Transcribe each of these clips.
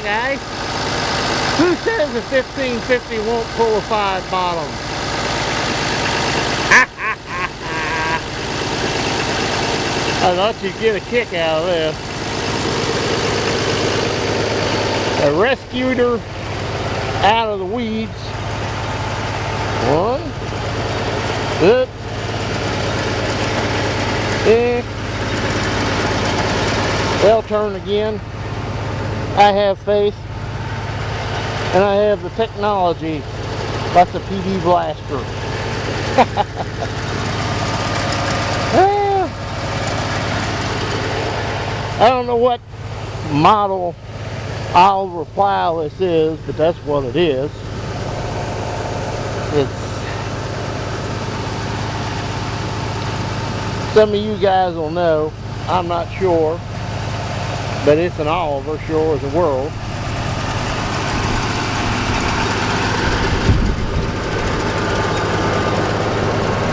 Hi guys. Who says a 1550 won't pull a 5 bottom? I thought you'd get a kick out of this. I rescued her out of the weeds. One. Up. They'll turn again. I have faith. And I have the technology. That's a PD blaster. I don't know what model Oliver plow this is, but that's what it is. Some of you guys will know. I'm not sure, but it's an Oliver, sure as the world.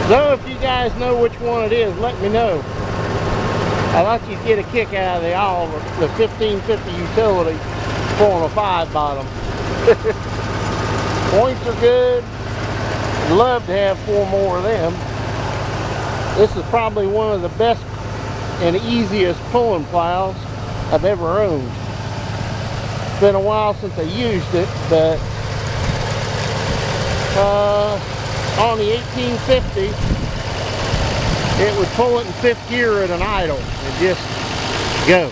So if you guys know which one it is, let me know. I thought you'd get a kick out of the Oliver, the 1550 utility pulling a 5 bottom. Points are good. I'd love to have 4 more of them. This is probably one of the best and easiest pulling plows I've ever owned. It's been a while since I used it, but on the 1850, it would pull it in 5th gear at an idle and just go.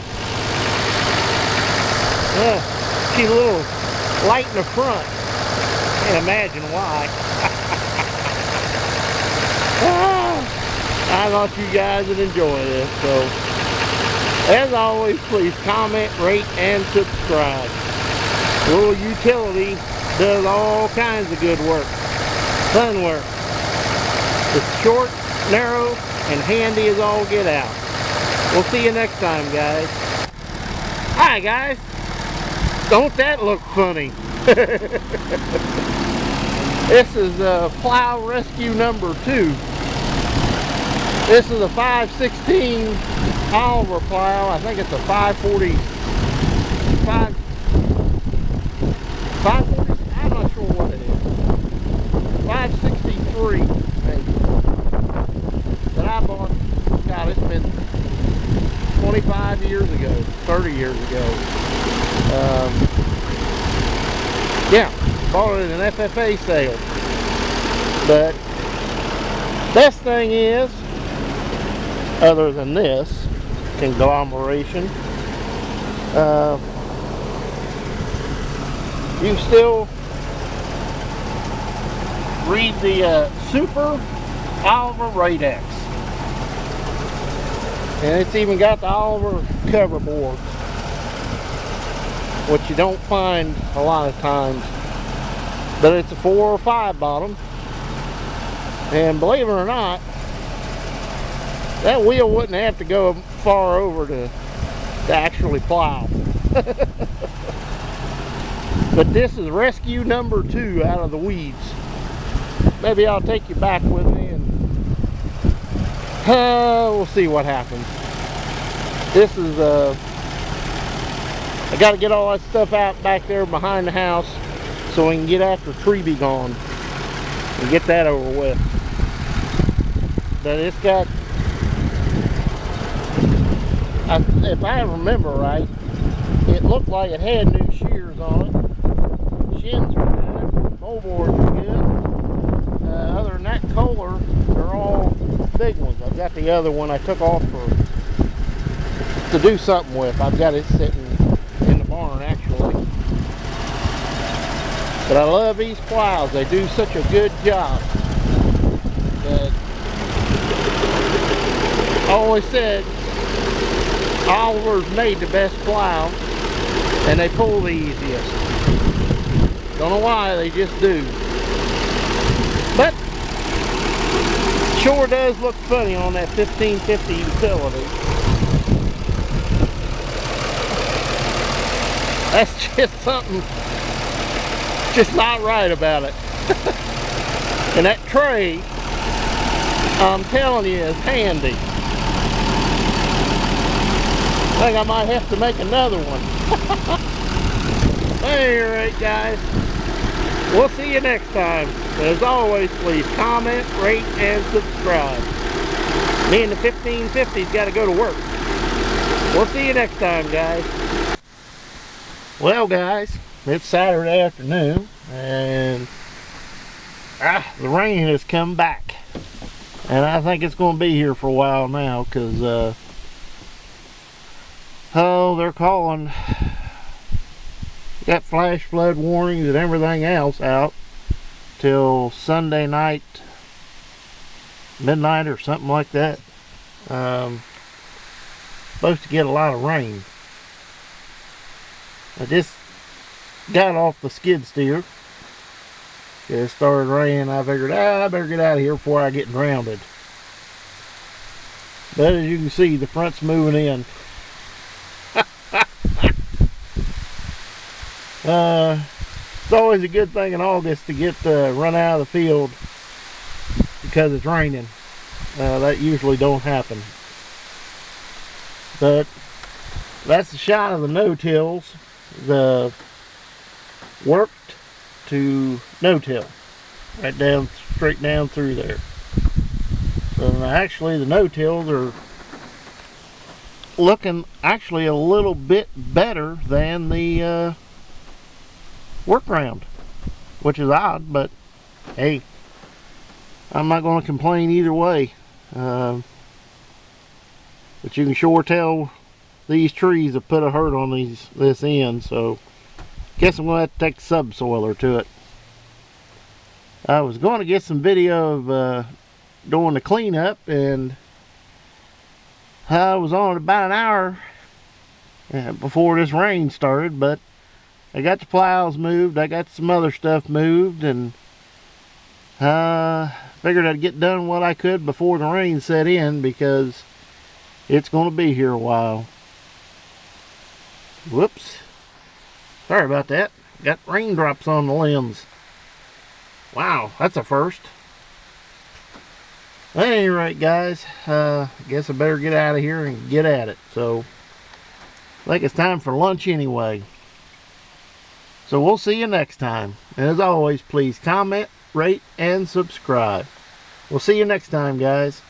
She's a little light in the front. Can't imagine why. I thought you guys would enjoy this. So, as always, please comment, rate, and subscribe. Little Utility does all kinds of good work. Fun work. It's short, narrow, and handy as all get out. We'll see you next time, guys. Hi, guys. Don't that look funny? This is plow rescue number 2. This is a 516 Oliver plow. I think it's a 540. I'm not sure what it is. 563 maybe. That I bought. God, it's been 25 years ago, 30 years ago. Yeah, bought it at an FFA sale. But best thing is, other than this conglomeration, you can still read the Super Oliver Radex, and it's even got the Oliver cover board, which you don't find a lot of times. But it's a 4 or 5 bottom, and believe it or not, that wheel wouldn't have to go far over to actually plow. But this is rescue number 2 out of the weeds. Maybe I'll take you back with me and we'll see what happens. This is I got to get all that stuff out back there behind the house so we can get after tree be gone and get that over with. But it's got, if I remember right, it looked like it had new shears on it. Shins were good, moldboards were good. Other than that Kohler, they're all big ones. I've got the other one I took off to do something with. I've got it sitting in the barn actually. But I love these plows. They do such a good job. But I always said Oliver's made the best plow, and they pull the easiest. Don't know why, they just do. But sure does look funny on that 1550 utility. That's just something just not right about it. And that tray, I'm telling you, is handy. I think I might have to make another one. Alright guys, we'll see you next time. As always, please comment, rate, and subscribe. Me and the 1550's got to go to work. We'll see you next time, guys. Well guys, it's Saturday afternoon and the rain has come back. And I think it's going to be here for a while now because they're calling, got flash flood warnings and everything else out till Sunday night, midnight or something like that. Supposed to get a lot of rain. I just got off the skid steer. It started raining. I figured, I better get out of here before I get drowned. But as you can see, the front's moving in. It's always a good thing in August to get run out of the field because it's raining. That usually don't happen. But that's the shot of the no-tills. The worked to no-till, right down, straight down through there. So actually the no-tills are looking actually a little bit better than the workaround, which is odd, but hey, I'm not going to complain either way. But you can sure tell these trees have put a hurt on this end, so guess I'm going to have to take subsoiler to it. I was going to get some video of doing the cleanup, and I was on about an hour before this rain started, but I got the plows moved, I got some other stuff moved, and figured I'd get done what I could before the rain set in because it's going to be here a while. Whoops. Sorry about that. Got raindrops on the limbs. Wow, that's a first. At any rate, guys, I guess I better get out of here and get at it. So, I think it's time for lunch anyway. So, we'll see you next time. And as always, please comment, rate, and subscribe. We'll see you next time, guys.